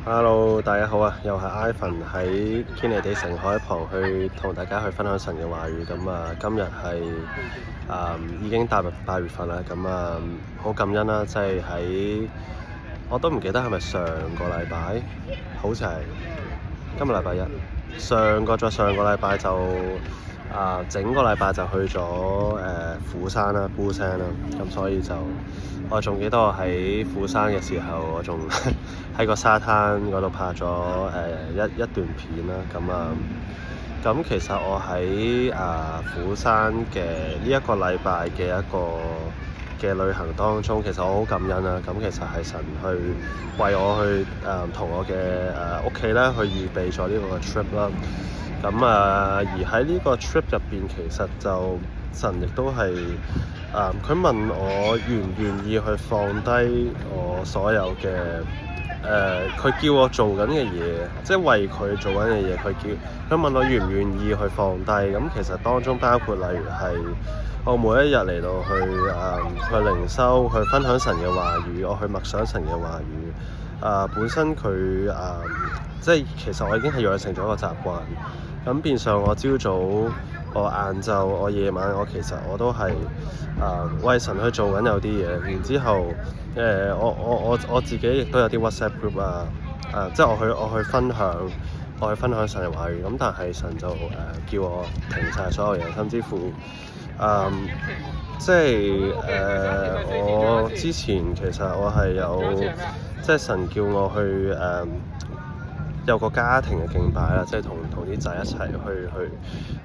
Hello，大家好啊！又係 Ivan 喺堅尼地城海旁去同大家去分享神嘅話語。今日係已經踏入8月份啦。好感恩啦，即係喺我都唔記得係咪上個禮拜，好似係今日禮拜一。再上個禮拜就整個禮拜就去咗釜山啦、砵山啦。咁所以就我仲記得我喺釜山嘅時候，我仲喺個沙灘嗰度拍咗一段片啦。咁其實我喺釜山嘅呢一個禮拜嘅一個嘅旅行當中，其實我好感恩啦。咁其實係神去為我去同我嘅屋企咧去預備咗呢個 trip 啦。而喺呢個 trip 入邊，其實就神亦都係佢問我願唔願意去放低我所有嘅佢叫我做緊嘅嘢，即係為佢做緊嘅嘢。佢問我願唔願意去放低。咁其實當中包括例如係我每一日嚟到去靈修，去分享神嘅話語，我去默想神嘅話語。本身佢即係其實我已經係養成咗一個習慣。咁變相我朝早、我晏晝、我夜晚，我都係為神去做緊有啲嘢。然之後我自己亦都有啲 WhatsApp group 即係我去分享神嘅話語。咁但係神就叫我停晒所有嘢，甚至乎我之前其實我係有即係神叫我去有個家庭嘅敬拜啦，即係同啲仔一齊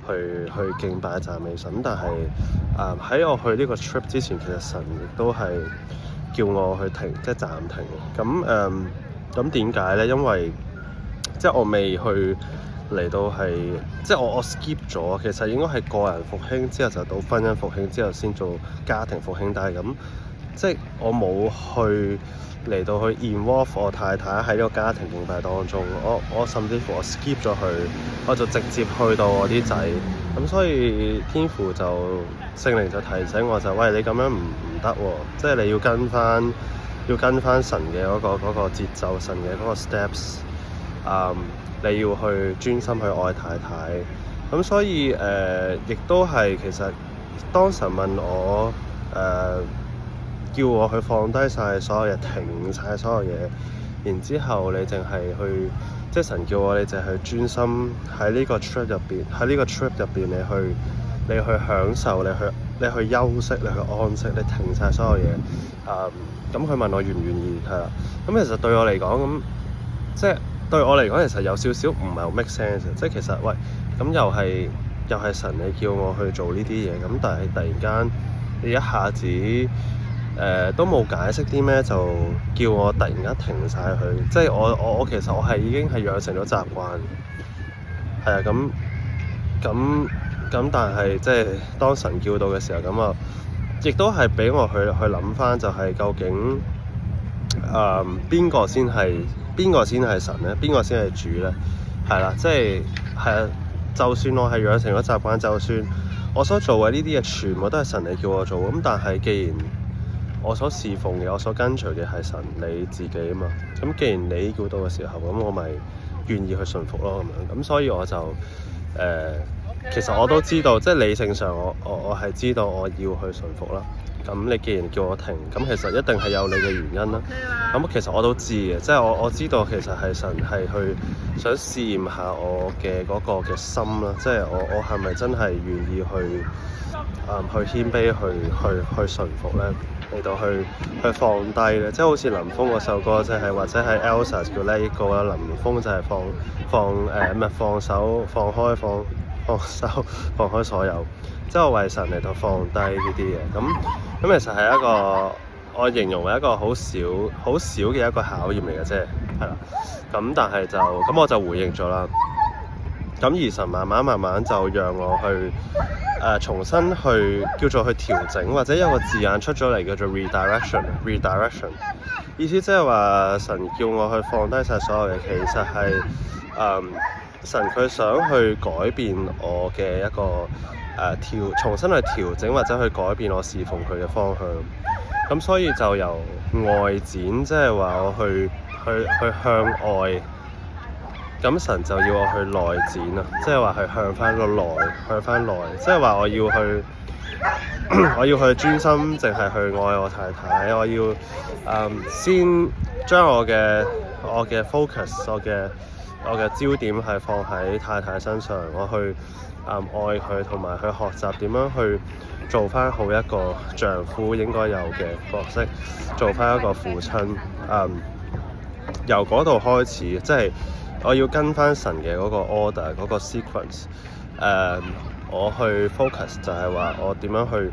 去敬拜讚美神。但係喺我去呢個 trip 之前，其實神亦都係叫我去停，即係暫停。咁點解咧？因為即係我未去嚟到係，即係我 skip 咗。其實應該係個人復興之後就到婚姻復興之後先做家庭復興。但係咁即係我冇去嚟到去 involve 我太太喺呢個家庭敬拜當中。我甚至乎我 skip 咗佢，我就直接去到我啲仔。咁所以天父就聖靈就提醒我，就喂，你咁樣唔得喎，即係你要跟翻神嘅嗰個節奏，神嘅嗰個 steps。你要去專心去愛太太。咁所以亦都係其實當神問我叫我去放低晒所有嘢，停晒所有嘢，然之後你淨係去，即係神叫我你淨係專心喺呢個 trip 入邊，你去享受，你去休息，你去安息，你停晒所有嘢。咁佢問我願唔願意，係啦。咁其實對我嚟講，咁即係對我嚟講，其實有少少唔係好 make sense。即係其實喂，咁又係神你叫我去做呢啲嘢，咁但係突然間你一下子都冇解釋啲咩，就叫我突然間停晒佢。即係我其實我係已經係養成咗習慣，係啊。咁但係即係當神叫到嘅時候，咁亦都係俾我去諗翻，就係究竟邊個先係神咧？邊個先係主咧？係啦，即係啊。就算我係養成咗習慣，就算我所做嘅呢啲嘢全部都係神你叫我做，咁但係既然我所侍奉嘅、我所跟隨嘅係神你自己啊嘛，咁既然你叫到嘅時候，咁我咪願意去順服咯，咁樣。咁所以我就其實我都知道，即係理性上我係知道我要去順服啦。咁你既然叫我停，咁其實一定係有你嘅原因啦。咁其實我都知嘅，即係我知道其實係神係去想試驗下我嘅嗰個嘅心啦。即係我係咪真係願意去謙卑去順服咧？嚟到去放低咧，即係好似林峯嗰首歌，即係或者係 Elsa 叫 Let It Go啦。林峯就係放手、放開所有，即係我為神嚟到放低呢啲嘢。咁其實係一個我形容為一個好少嘅一個考驗嚟嘅啫，係啦。咁但係咁我就回應咗啦。咁而神慢慢就讓我去重新去叫做去調整，或者有個字眼出咗嚟叫做 redirection。意思即係話神叫我去放低晒所有嘢，其實係神佢想去改變我嘅一個重新去調整，或者去改變我侍奉佢嘅方向。咁所以就由外展，即係話我去去向外，咁神就要我去內展啊，即係話去向翻個內，向翻內，即係話我要去我要去專心，淨係去愛我太太，我要先將我嘅 focus，我嘅焦點係放喺太太身上，我去愛佢，同埋去學習點樣去做翻好一個丈夫應該有嘅角色，做翻一個父親。由嗰度開始，即係我要跟翻神嘅嗰個 order， 嗰個 sequence。我去 focus 就係話我點樣去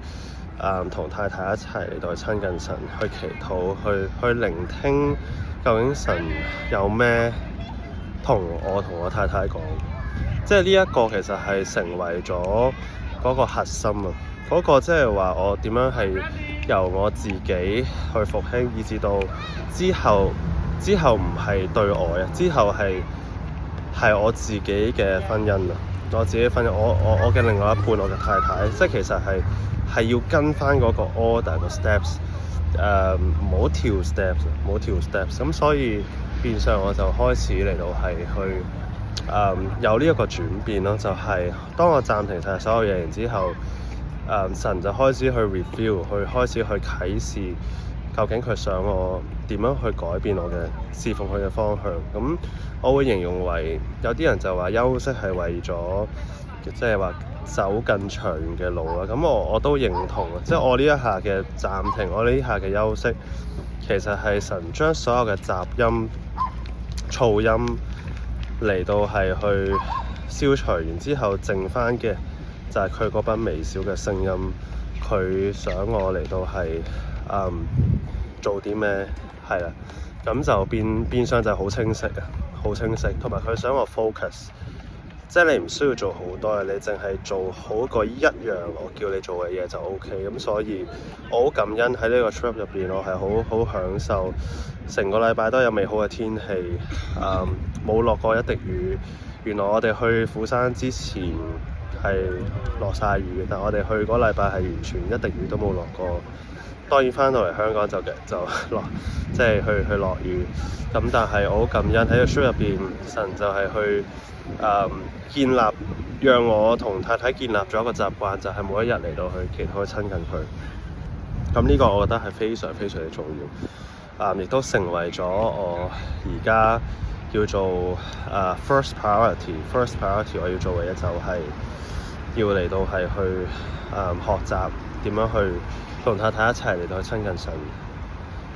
同太太一齊嚟到親近神，去祈禱，去聆聽究竟神有咩同我太太講。即係呢一個其實係成為咗嗰個核心啊！嗰個即係話我點樣係由我自己去復興，以至到之後唔係對外啊，之後係我自己嘅婚姻啊，我自己婚姻，我嘅另外一半，我嘅太太，即係其實係要跟翻嗰個 order 個 steps， 唔好跳 steps，咁所以變相我就開始嚟到係去有呢一個轉變咯，就係當我暫停晒所有嘢，然之後神就開始去 review， 開始去啟示究竟佢想我點樣去改變我嘅侍奉佢嘅方向。咁我會形容為有啲人就話休息係為咗即係話走更長遠嘅路啦。咁我都認同啊，即係我呢一下嘅暫停，我呢一下嘅休息，其實係神將所有嘅雜音、噪音嚟到係去消除，然之後剩翻嘅就係佢嗰班微小嘅聲音，佢想我嚟到係做啲咩，係啦，咁就變相就係好清晰啊，好清晰，同埋佢想我 focus， 即係你唔需要做好多嘢，你淨係做好個一樣我叫你做嘅嘢就 OK。咁所以我好感恩喺呢個 trip 入邊，我係好享受成個禮拜都有美好嘅天氣，冇落過一滴雨。原來我哋去釜山之前係落晒雨嘅，但我哋去嗰禮拜係完全一滴雨都冇落過。當然翻到嚟香港就落，即係去落雨。咁但係我好感恩喺個 trip 入邊，神就係去建立，讓我同太太建立咗一個習慣，就係每一日嚟到去祈禱去親近佢。咁呢個我覺得係非常非常之重要。亦都成為咗我而家叫做first priority 我要做嘅嘢，就係要嚟到係去學習點樣去同太太一齊嚟到去親近神。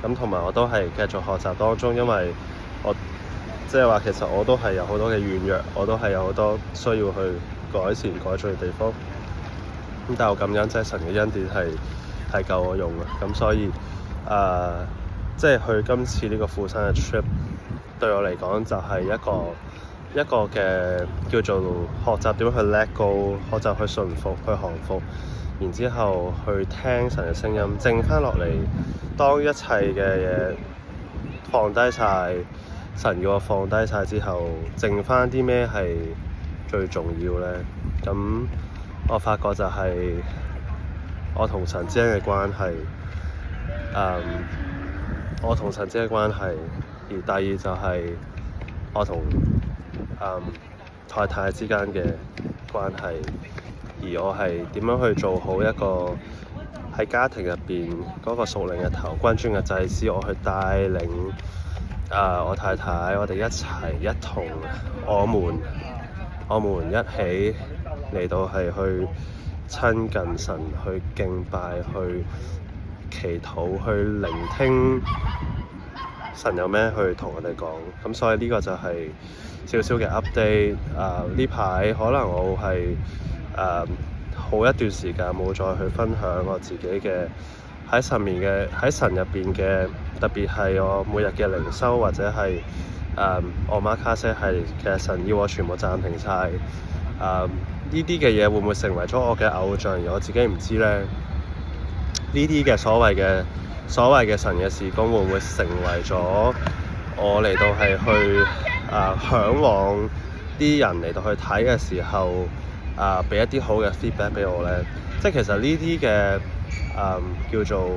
咁同埋我都係繼續學習當中，因為我即係話其實我都係有好多嘅軟弱，我都係有好多需要去改善改進嘅地方。咁但係我感恩即係神嘅恩典係夠我用嘅。咁所以即係去今次呢個釜山嘅 trip 對我嚟講就係一個嘅叫做學習點樣去 let go， 學習去順服去降服，然之後去聽神嘅聲音，靜翻落嚟。當一切嘅嘢放低晒，神要我放低晒之後，剩翻啲咩係最重要咧？咁我發覺就係我同神之間嘅關係，我同神之間嘅關係，而第二就係我同太太之間嘅關係，而我係點樣去做好一個喺家庭入邊嗰個屬靈嘅頭、君尊嘅祭司，我去帶領我太太，我哋一同，我們一起嚟到係去親近神，去敬拜，去祈禱，去聆聽神有咩去同我哋講。咁所以呢個就係少少嘅 update。呢排可能我係好一段時間冇再去分享我自己嘅喺神入邊嘅，特別係我每日嘅靈修，或者係我媽卡西係其實神要我全部暫停晒。呢啲嘅嘢會唔會成為咗我嘅偶像，而我自己唔知咧？呢啲嘅所謂嘅神嘅事工會唔會成為咗我嚟到係去嚮往啲人嚟到去睇嘅時候俾一啲好嘅 feedback 俾我咧？即係其實呢啲嘅叫做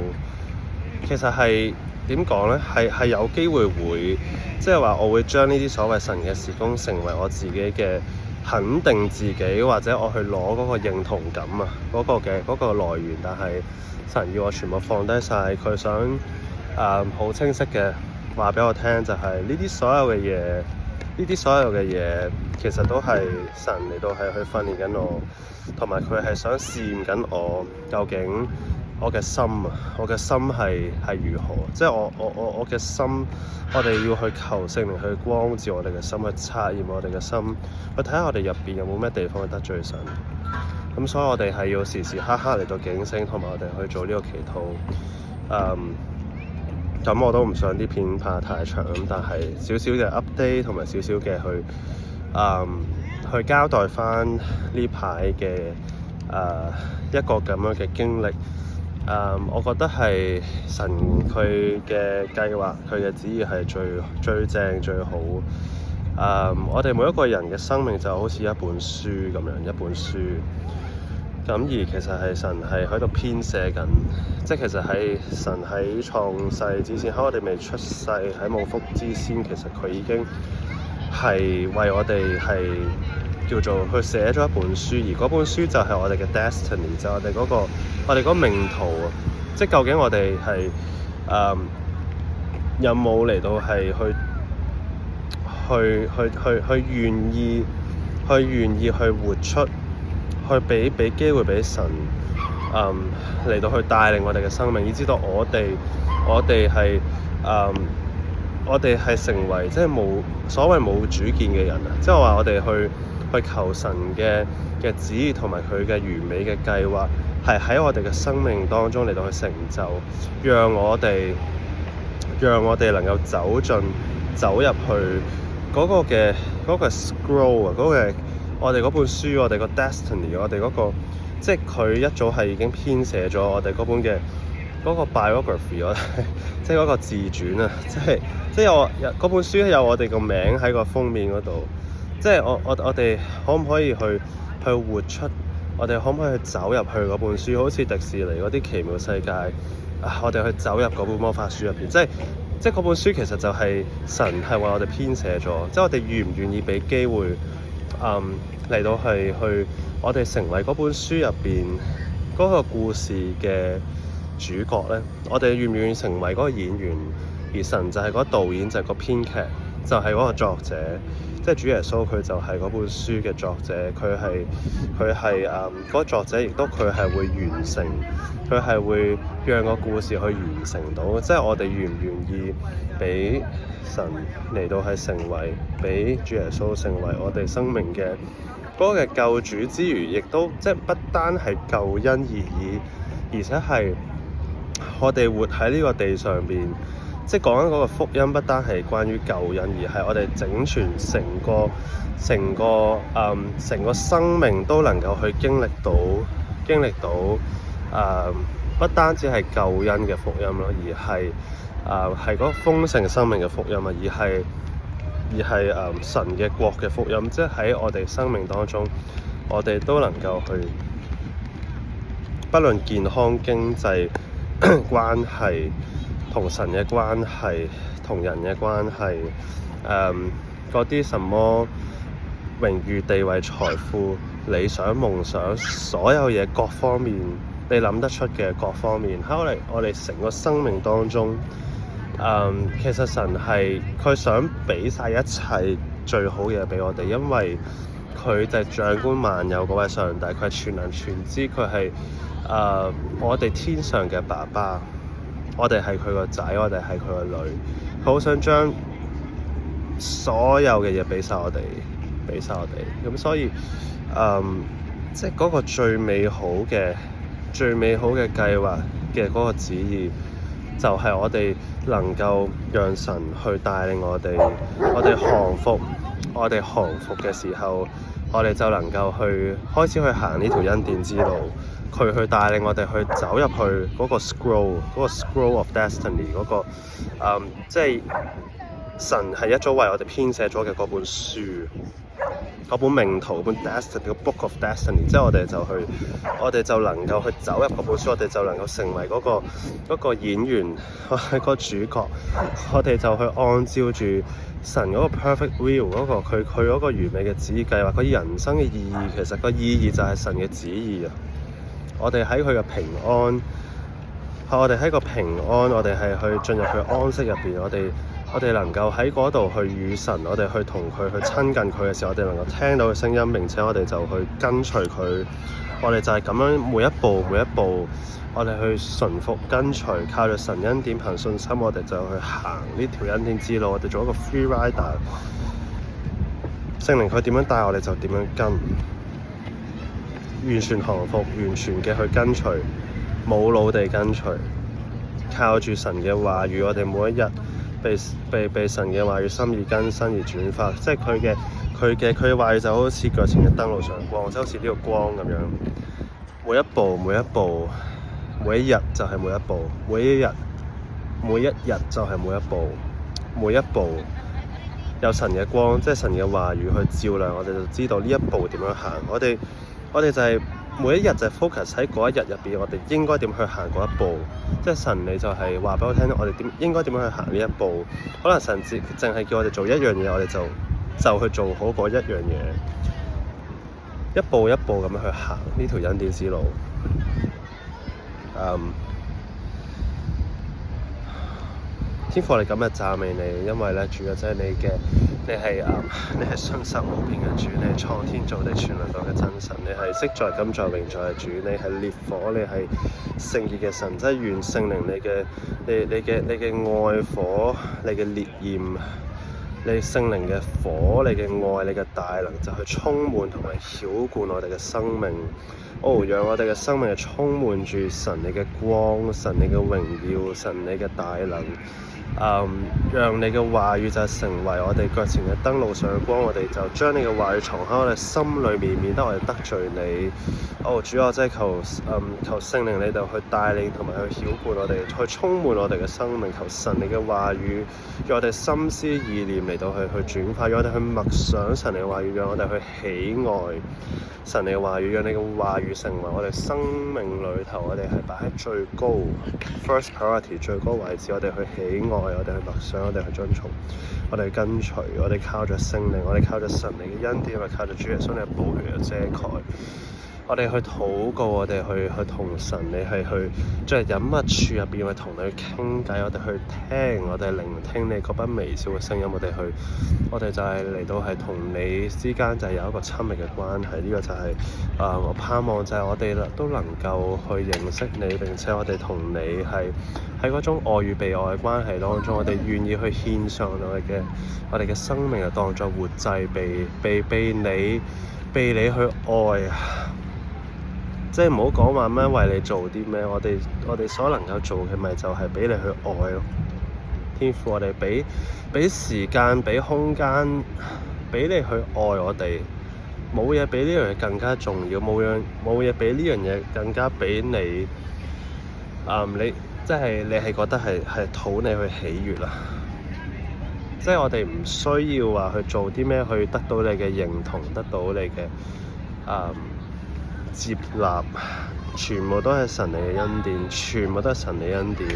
其實係點講呢？係有機會會，即係話我會將呢啲所謂神嘅事工成為我自己嘅肯定自己，或者我去攞嗰個認同感啊，嗰個來源。但係神要我全部放低晒，佢想好清晰嘅話俾我聽，就係呢啲所有嘅嘢，其實都係神嚟到係去訓練緊我，同埋佢係想試驗緊我究竟我嘅心啊，我嘅心係如何？即係我嘅心，我哋要去求聖靈去光照我哋嘅心，去測驗我哋嘅心，去睇下我哋入邊有冇咩地方去得罪神。咁所以我哋係要時時刻刻嚟到警醒，同埋我哋去做呢個祈禱。咁我都唔想啲片拍太長，但係少少嘅 update 同埋少少嘅去交代翻呢排嘅一個咁樣嘅經歷。我覺得係神佢嘅計劃，佢嘅旨意係最正最好。我哋每一個人嘅生命就好似一本書咁樣，一本書。咁而其實係神係喺度編寫緊，即係其實係神喺創世之前，喺我哋未出世，喺母腹之先，其實佢已經係為我哋係叫做去寫咗一本書，而嗰本書就係我哋嘅 destiny， 就係我哋嗰個命途啊！即係究竟我哋係有冇嚟到係去願意去活出，去俾機會俾神嚟到去帶領我哋嘅生命，以至到我哋係成為即係所謂冇主見嘅人啊！即係話我哋去求神嘅旨意同埋佢嘅完美嘅計劃，係喺我哋嘅生命當中嚟到去成就，讓我哋能夠走入去嗰個 scroll 啊，我哋嗰本書，我哋個 destiny， 我哋嗰個即係佢一早係已經編寫咗我哋嗰本嘅嗰個 biography， 即係嗰個自傳啊，即係嗰本書有我哋個名喺個封面嗰度。即係我哋可唔可以去活出？我哋可唔可以去走入去嗰本書？好似迪士尼嗰啲奇妙世界我哋去走入嗰本魔法書入邊。即係嗰本書其實就係神係為我哋編寫咗。即係我哋願唔願意俾機會嚟到去我哋成為嗰本書入邊嗰個故事嘅主角咧？我哋願唔願意成為嗰個演員？而神就係嗰個導演，就係個編劇，就係嗰個作者。即係主耶穌，佢就係嗰本書嘅作者，佢係嗰個作者，亦都佢係會完成，佢係會讓個故事去完成到。即係我哋願唔願意俾神嚟到係成為，俾主耶穌成為我哋生命嘅嗰個嘅救主之餘，亦都即係不單係救恩而已，而且係我哋活喺呢個地上邊。即係講緊嗰個福音，不單係關於救恩，而係我哋整全成個生命都能夠去經歷到不單止係救恩嘅福音咯，而係嗰個豐盛生命嘅福音啊，而係神嘅國嘅福音，即係喺我哋生命當中，我哋都能夠去，不論健康、經濟關係，同神嘅關係，同人嘅關係，嗰啲什麼榮譽、地位、財富、理想、夢想，所有嘢各方面你諗得出嘅各方面，喺我哋成個生命當中，其實神係佢想俾晒一切最好嘅嘢俾我哋，因為佢就係掌管萬有嗰位上帝，佢係全能全知，佢係我哋天上嘅爸爸。我哋係佢個仔，我哋係佢個女，佢好想將所有嘅嘢俾晒我哋。咁所以即係嗰個最美好嘅計劃嘅嗰個旨意，就係我哋能夠讓神去帶領我哋降服嘅時候，我哋就能夠開始去行呢條恩典之路。佢去帶領我哋去走入去嗰個 scroll of destiny 嗰個即係神係一早為我哋編寫咗嘅嗰本書。嗰本命途，嗰本 Destiny，個 Book of Destiny，之後我哋就能夠去走入嗰本書，我哋就能夠成為嗰個演員，個主角，我哋就去按照住神嗰個 perfect will 嗰個佢嗰個完美嘅旨意計劃，佢人生嘅意義，其實個意義就係神嘅旨意啊！我哋喺佢嘅平安，我哋喺個平安，我哋係去進入佢安息入邊，我哋能夠喺嗰度去與神，我哋去同佢去親近佢嘅時候，我哋能夠聽到佢聲音，並且我哋就去跟隨佢。我哋就係咁樣每一步，我哋去順服跟隨，靠住神恩典憑信心，我哋就去行呢條恩典之路。我哋做一個 free rider， 聖靈佢點樣帶我哋就點樣跟，完全降服，完全嘅去跟隨，冇腦地跟隨，靠住神嘅話語，我哋每一日被神嘅話語心意更新而轉化，即係佢嘅話語就好似腳前嘅燈路上光，即係好似呢個光咁樣。每一步，每一日就係每一步，每一日就係每一步，每一步有神嘅光，即係神嘅話語去照亮我哋，就知道呢一步點樣行。我哋就係每一日就係 focus 喺嗰一日入邊，我哋應該點去行嗰一步。即係神你就係話俾我聽，我哋應該點樣去行呢一步。可能神淨係叫我哋做一樣嘢，我哋就去做好嗰一樣嘢，一步一步咁樣去行呢條恩典之路。天父，我哋今日讚美你，因為咧主啊，即係你係信實無變嘅主，你係創天造地全能到嘅真神，你係昔在今在永在嘅主，你係烈火，你係聖潔嘅神，即係願聖靈你嘅愛火，你嘅烈焰，你聖靈嘅火，你嘅愛，你嘅大能就去充滿同埋澆灌我哋嘅生命。讓我哋嘅生命係充滿住神你嘅光，神你嘅榮耀，神你嘅大能。讓你嘅話語就成為我哋腳前嘅燈路上嘅光，我哋就將你嘅話語藏喺我哋心裏面，免得我哋得罪你。主啊，真係求聖靈你就去帶領同埋去澆灌我哋，去充滿我哋嘅生命。求神你嘅話語，讓我哋心思意念嚟到去轉化，讓我哋去默想神你嘅話語，讓我哋去喜愛神你嘅話語，讓你嘅話語成為我哋生命裏頭，我哋係擺喺最高 first priority 最高位置，我哋去喜愛，我哋去默想，我哋去遵從，我哋去跟隨，我哋靠着聖靈，我哋靠着神你嘅恩典，我哋靠着主耶穌你嘅寶血嘅遮蓋，我哋去禱告，我哋去同神你係去在隱密處入邊去同你去傾偈，我哋去聽，我哋聆聽你嗰班微笑嘅聲音，我哋就係嚟到係同你之間就係有一個親密嘅關係。呢個就係我盼望就係我哋都能夠去認識你，並且我哋同你係喺嗰種愛與被愛嘅關係當中，我哋願意去獻上我哋嘅生命嚟當作活祭，被你去愛。即係唔好講話咩為你做啲咩，我哋所能夠做嘅咪就係俾你去愛咯。天父，我哋俾時間、俾空間、俾你去愛我哋，冇嘢比呢樣嘢更加重要，冇嘢比呢樣嘢更加俾你，你即係你係覺得係討你去喜悅啦。即係我哋唔需要話去做啲咩去得到你嘅認同，得到你嘅接納，全部都係神你嘅恩典，全部都係神你嘅恩典。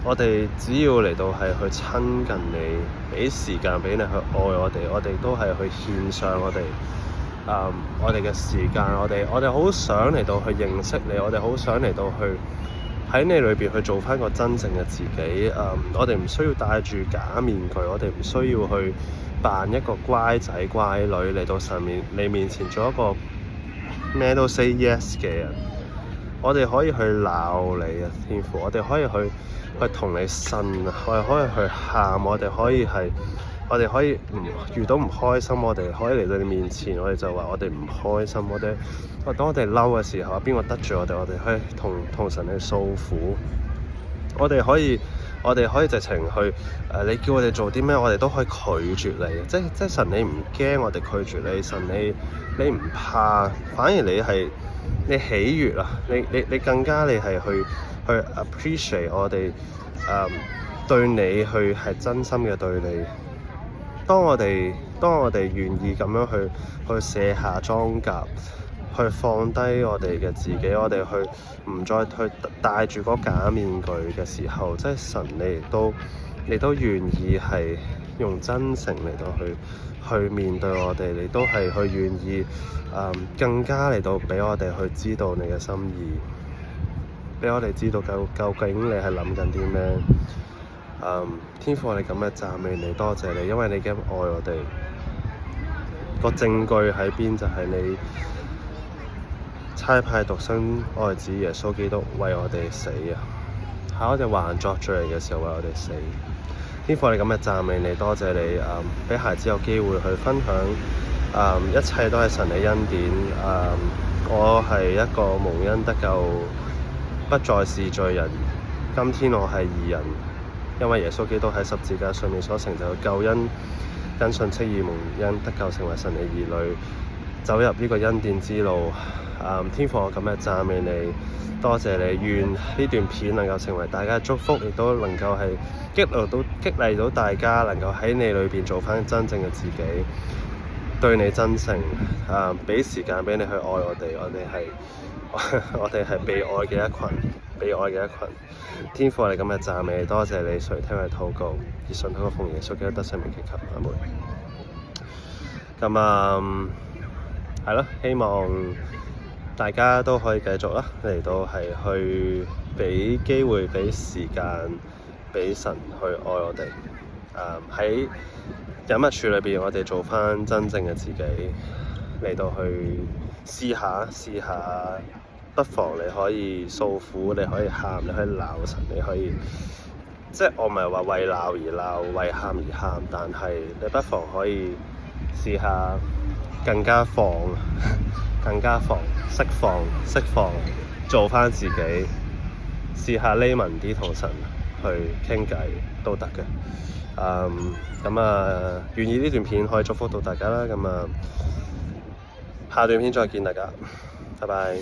我哋只要嚟到係去親近你，俾時間俾你去愛我哋都係去獻上我哋嘅時間，我哋好想嚟到去認識你，我哋好想嚟到去喺你裏邊去做翻個真正嘅自己。我哋唔需要戴住假面具，我哋唔需要去扮一個乖仔乖女嚟到你面前做一個咩都 say yes 嘅人。我哋可以去鬧你啊，天父，我哋可以去同你呻，我哋可以去喊，我哋可以遇到唔開心，我哋可以嚟到你面前，我哋就話我哋唔開心，當我哋嬲嘅時候，邊個得罪我哋可以同神去訴苦。我哋可以直情去你叫我哋做啲咩，我哋都可以拒絕你。即係神，你唔驚我哋拒絕你，神你唔怕，反而你喜悅啊！你更加你係去 appreciate 我哋對你去係真心嘅對你。當我哋願意咁樣去卸下裝甲，去放低我哋嘅自己，我哋去唔再去戴住嗰假面具嘅時候，即係神你都願意係用真誠嚟到去面對我哋，你都係去願意更加嚟到俾我哋去知道你嘅心意，俾我哋知道究竟你係諗緊啲咩。天父，我哋咁嘅讚美你，多謝你，因為你嘅愛我哋。個證據喺邊？就係你差派獨生愛子耶穌基督為我哋死啊！喺我哋還作罪人嘅時候為我哋死。天父，我哋咁嘅讚美你，多謝你俾孩子有機會去分享一切都係神嘅恩典。我係一個蒙恩得救，不再是罪人。今天我係義人，因為耶穌基督喺十字架上面所成就嘅救恩，因信稱義蒙恩得救，成為神嘅兒女，走入呢個恩典之路。天父，我咁嘅讚美你，多謝你，願呢段片能夠成為大家嘅祝福，亦都能夠係激勵到大家，能夠喺你裏邊做翻真正嘅自己，對你真誠，俾時間俾你去愛我哋，我哋係被愛嘅一群。天父，你咁嘅讚美，多謝你垂聽我哋禱告，以信禱告奉耶穌基督得勝名祈求，阿門。咁係咯，希望大家都可以繼續啦，嚟到係去俾機會、俾時間、俾神去愛我哋。喺隱密處裏邊，我哋做翻真正嘅自己，嚟到去試下。不妨你可以訴苦，你可以喊，你可以鬧神，你可以，即係我唔係話為鬧而鬧，為喊而喊，但係你不妨可以試下更加放，釋放，做翻自己，試下匿埋啲同神去傾偈都得嘅。願意呢段片可以祝福到大家啦。下段片再見大家，拜拜。